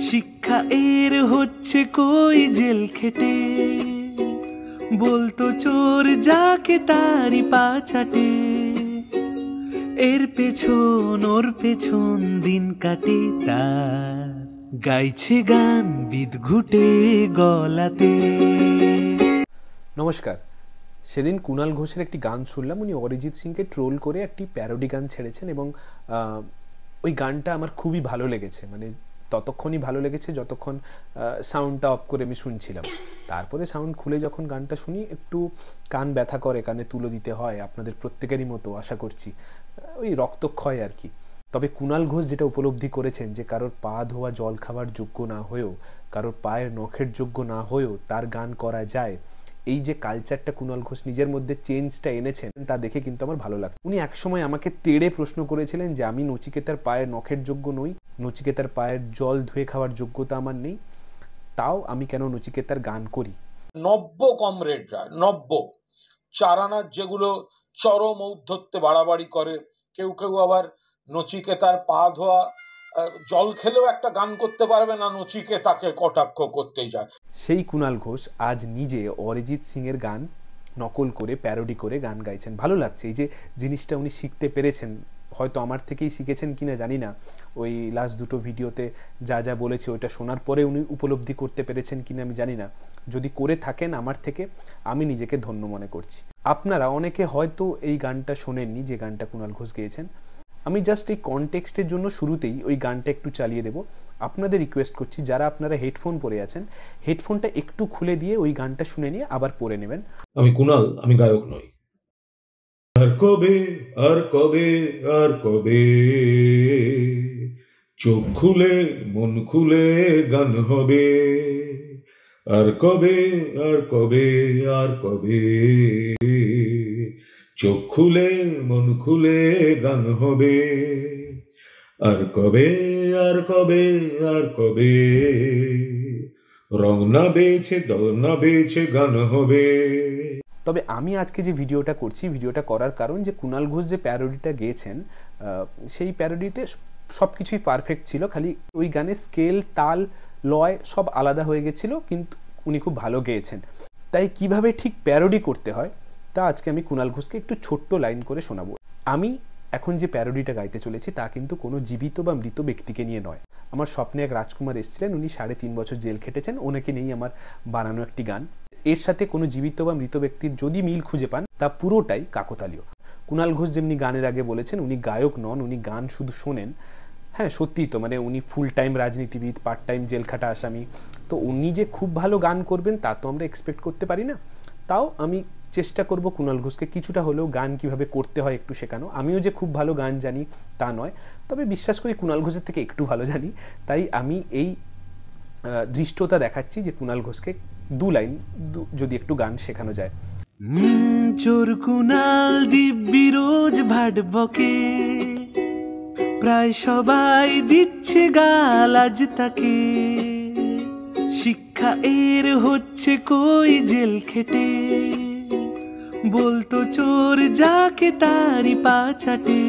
শিক্ষা এর হচ্ছে কই জেল খেটে, বলতো চোর যাকে তারি পা চাটে। এর পেছন ওর পেছন দিন কাটে তার, গাইছে গান বিদঘুটে গলাতে। নমস্কার। সেদিন কুণাল ঘোষের একটি গান শুনলাম, উনি অরিজিৎ সিংকে ট্রোল করে একটি প্যারোডি গান ছেড়েছেন এবং ওই গানটা আমার খুবই ভালো লেগেছে। মানে ততক্ষণই ভালো লেগেছে যতক্ষণ সাউন্ডটা অফ করে আমি শুনছিলাম। তারপরে সাউন্ড খুলে যখন গানটা শুনি একটু কান ব্যথা করে, কানে তুলো দিতে হয়, আপনাদের প্রত্যেকেরই মতো আশা করছি। ওই রক্তক্ষয় আর কি। তবে কুণাল ঘোষ যেটা উপলব্ধি করেছেন যে কারোর পা ধোয়া জল খাবার যোগ্য না হয়েও, কারোর পায়ের নখের যোগ্য না হয়েও তার গান করা যায়, এই যে কালচারটা কুণাল ঘোষ নিজের মধ্যে চেঞ্জটা এনেছেন, তা দেখে কিন্তু আমার ভালো লাগে। উনি একসময় আমাকে তেড়ে প্রশ্ন করেছিলেন যে আমি নচিকেতার পায়ের নখের যোগ্য নই, নচিকেতার পায়ের জল ধুয়ে খাওয়ার যোগ্যতা আমার নেই, তাও আমি কেন নচিকেতার গান করি। নব্য কমরেডরা, নব্য চারানার যেগুলো চরম ঔদ্ধত্যে বাড়াবাড়ি করে, কেউ কেউ আবার নচিকেতার পা ধোয়া জল খেলেও একটা গান করতে পারবে না, নচিকেতাকে কটাক্ষ করতেই যায়। সেই কুণাল ঘোষ আজ নিজে অরিজিৎ সিং এর গান নকল করে প্যারোডি করে গান গাইছেন। ভালো লাগছে এই যে জিনিসটা উনি শিখতে পেরেছেন। হয়তো আমার থেকেই শিখেছেন কিনা জানি না, ওই লাস্ট দুটো ভিডিওতে যা যা বলেছে ওইটা শোনার পরে উনি উপলব্ধি করতে পেরেছেন কিনা আমি জানি না। যদি করে থাকেন আমার থেকে, আমি নিজেকে ধন্য মনে করছি। আপনারা অনেকে হয়তো এই গানটা শোনেননি যে গানটা কুণাল ঘোষ গেয়েছেন। আমি জাস্ট এই কনটেক্সটের জন্য শুরুতেই ওই গানটা একটু চালিয়ে দেব। আপনাদের রিকোয়েস্ট করছি, যারা আপনারা হেডফোন পরে আছেন, হেডফোনটা একটু খুলে দিয়ে ওই গানটা শুনে নিয়ে আবার পরে নেবেন। আমি কুণাল, আমি গায়ক নই। আর কবে আর কবে আর কবে চোখ খুলে মন খুলে গান হবে, আর কবে আর কবে আর কবে চোখ খুলে মন খুলে গান হবে, আর কবে আর কবে আর কবে রং না বেছে দল না বেছে গান হবে। তবে আমি আজকে যে ভিডিওটা করছি, ভিডিওটা করার কারণ যে কুণাল ঘোষ যে প্যারোডিটা গেয়েছেন, সেই প্যারোডিতে সব কিছুই পারফেক্ট ছিল, খালি ওই গানের স্কেল, তাল, লয় সব আলাদা হয়ে গেছিলো, কিন্তু উনি খুব ভালো গেয়েছেন। তাই কিভাবে ঠিক প্যারোডি করতে হয় তা আজকে আমি কুণাল ঘোষকে একটু ছোট্ট লাইন করে শোনাবো। আমি এখন যে প্যারোডিটা গাইতে চলেছি তা কিন্তু কোনো জীবিত বা মৃত ব্যক্তিকে নিয়ে নয়। আমার স্বপ্নে এক রাজকুমার এসেছিলেন, উনি 3.5 বছর জেল খেটেছেন, ওনাকে নিয়েই আমার বানানো একটি গান। এর সাথে কোনো জীবিত বা মৃত ব্যক্তির যদি মিল খুঁজে পান তা পুরোটাই কাকতালীয়। কুণাল ঘোষ যেমনি গানের আগে বলেছেন উনি গায়ক নন, উনি গান শুধু শোনেন। হ্যাঁ সত্যিই তো, মানে উনি ফুল টাইম রাজনীতিবিদ, পার্ট টাইম জেলখাটা আসামি, তো উনি যে খুব ভালো গান করবেন তা তো আমরা এক্সপেক্ট করতে পারি না। তাও আমি চেষ্টা করব কুণাল ঘোষকে কিছুটা হলেও গান কিভাবে করতে হয় একটু শেখানো। আমিও যে খুব ভালো গান জানি তা নয়, তবে বিশ্বাস করি কুণাল ঘোষের থেকে একটু ভালো জানি। তাই আমি এই দৃষ্টতা দেখাচ্ছি যে কুণাল ঘোষকে 2 লাইন যদি একটু গান শেখানো যায়। চোর কুণাল দিব্যি রোজ ভাট বকে, প্রায় সবাই দিচ্ছে গাল আজ তাকে। শিক্ষা এর হচ্ছে কই জেল খেটে, বলতো চোর যাকে তারি পা চাটে।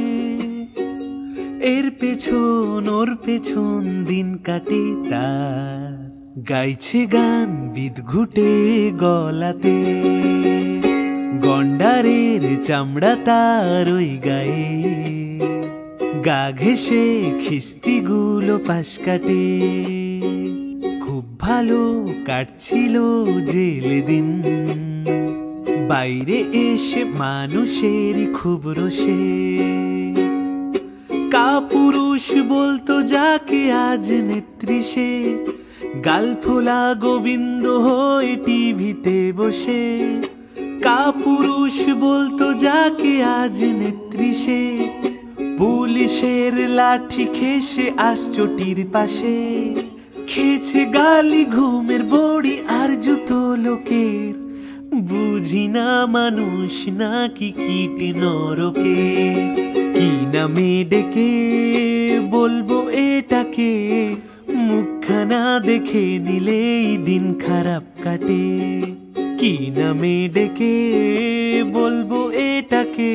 এর পেছন ওর পেছন দিন কাটে তার, গাইছে গান বিদঘুটে গলাতে। গন্ডারের চামড়া তার ওই গায়ে, গা ঘেঁষে খিস্তিগুলো পাশ কাটে। খুব ভালো কাটছিল জেল দিন, বাইরে এসে মানুষের খুব রোষে। কাপুরুষ বলতো যাকে আজ নেত্রী সে, গাল ফোলা গোবিন্দ হয়ে টিভিতে বসে। কাপুরুষ বলতো যাকে আজ নেত্রী সে, পুলিশের লাঠি খেসে আসচটির পাশে। খেয়েছে গালি ঘুমের বড়ি আর জুতো লোকের, বুঝি না মানুষ নাকি কীট নরকের। কি নামে ডেকে বলবো এটাকে, মুখখানা দেখে নিলেই দিন খারাপ কাটে। কি নামে ডেকে বলবো এটাকে,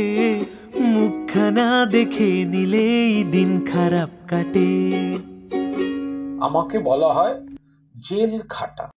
মুখখানা দেখে নিলেই দিন খারাপ কাটে। আমাকে বলা হয় জেল খাটা।